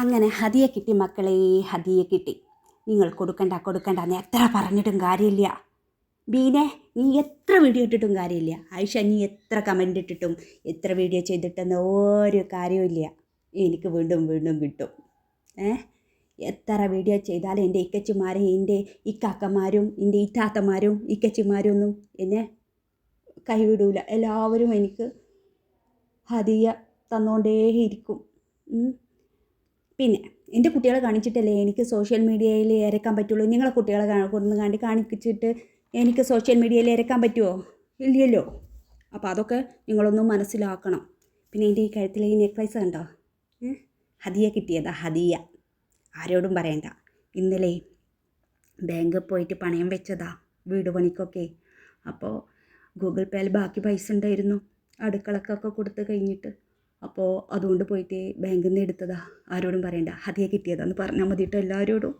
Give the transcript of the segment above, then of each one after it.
അങ്ങനെ ഹദിയ കിട്ടി മക്കളെ, ഹദിയ കിട്ടി. നിങ്ങൾ കൊടുക്കണ്ട എന്ന് എത്ര പറഞ്ഞിട്ടും കാര്യമില്ല. ബീനെ, നീ എത്ര വീഡിയോ ഇട്ടിട്ടും കാര്യമില്ല. ആയിഷ, നീ എത്ര കമൻ്റ് ഇട്ടിട്ടും എത്ര വീഡിയോ ചെയ്തിട്ടെന്ന് ഒരു കാര്യമില്ല. എനിക്ക് വീണ്ടും വീണ്ടും കിട്ടും. എത്ര വീഡിയോ ചെയ്താലും എൻ്റെ ഇക്കച്ചിമാരും എൻ്റെ ഇക്കാക്കന്മാരും എൻ്റെ ഇത്താത്തമാരും ഇക്കച്ചിമാരും ഒന്നും എന്നെ കൈവിടൂല. എല്ലാവരും എനിക്ക് ഹദിയ തന്നുകൊണ്ടേയിരിക്കും. പിന്നെ എൻ്റെ കുട്ടികളെ കാണിച്ചിട്ടല്ലേ എനിക്ക് സോഷ്യൽ മീഡിയയിൽ ഇറക്കാൻ പറ്റുള്ളൂ. നിങ്ങളെ കുട്ടികളെ കൊണ്ടുവന്ന് കാണിച്ചിട്ട് എനിക്ക് സോഷ്യൽ മീഡിയയിൽ ഇറക്കാൻ പറ്റുമോ? ഇല്ലല്ലോ. അപ്പോൾ അതൊക്കെ നിങ്ങളൊന്നും മനസ്സിലാക്കണം. പിന്നെ എൻ്റെ ഈ കഴുത്തിലെ ഈ നെക്ലേസ് കണ്ടോ? ഹദിയ കിട്ടിയതാ, ഹദിയ. ആരോടും പറയണ്ട. ഇന്നലെ ബാങ്കിൽ പോയിട്ട് പണയം വെച്ചതാ, വീട് പണിക്കൊക്കെ. അപ്പോൾ ഗൂഗിൾ പേയിൽ ബാക്കി പൈസ ഉണ്ടായിരുന്നു, അടുക്കളക്കൊക്കെ കൊടുത്ത് കഴിഞ്ഞിട്ട്. അപ്പോൾ അതുകൊണ്ട് പോയിട്ട് ബാങ്കിൽ നിന്ന് എടുത്തതാ. ആരോടും പറയണ്ട, ഹദിയ കിട്ടിയതാന്ന് പറഞ്ഞാൽ മതിട്ടോ എല്ലാവരോടും.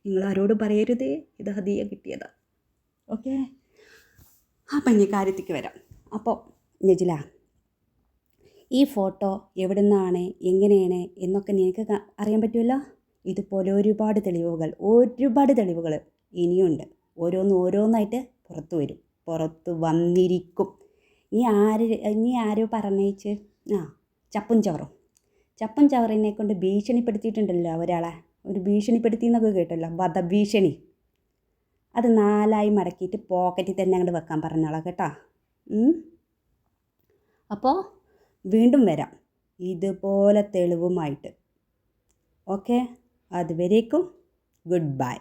നിങ്ങൾ ആരോടും പറയരുതേ ഇത് ഹദിയ കിട്ടിയതാ. ഓക്കെ, അപ്പം ഇനി കാര്യത്തേക്ക് വരാം. അപ്പോൾ നജില, ഈ ഫോട്ടോ എവിടെ നിന്നാണ് എങ്ങനെയാണ് എന്നൊക്കെ നിനക്ക് അറിയാൻ പറ്റുമല്ലോ. ഇതുപോലെ ഒരുപാട് തെളിവുകൾ ഇനിയുണ്ട്. ഓരോന്നായിട്ട് പുറത്ത് വന്നിരിക്കും. നീ ആരോ പറഞ്ഞേച്ച് ചപ്പും ചവറിനെ കൊണ്ട് ഭീഷണിപ്പെടുത്തിയിട്ടുണ്ടല്ലോ ഒരാളെ. ഒരു ഭീഷണിപ്പെടുത്തി എന്നൊക്കെ കേട്ടല്ലോ, വധഭീഷണി. അത് 4 മടക്കിയിട്ട് പോക്കറ്റിൽ തന്നെ അങ്ങോട്ട് വെക്കാൻ പറഞ്ഞോളാം കേട്ടോ. അപ്പോൾ വീണ്ടും വരാം ഇതുപോലെ തെളിവുമായിട്ട്. ഓക്കെ, അതുവരേക്കും ഗുഡ് ബൈ.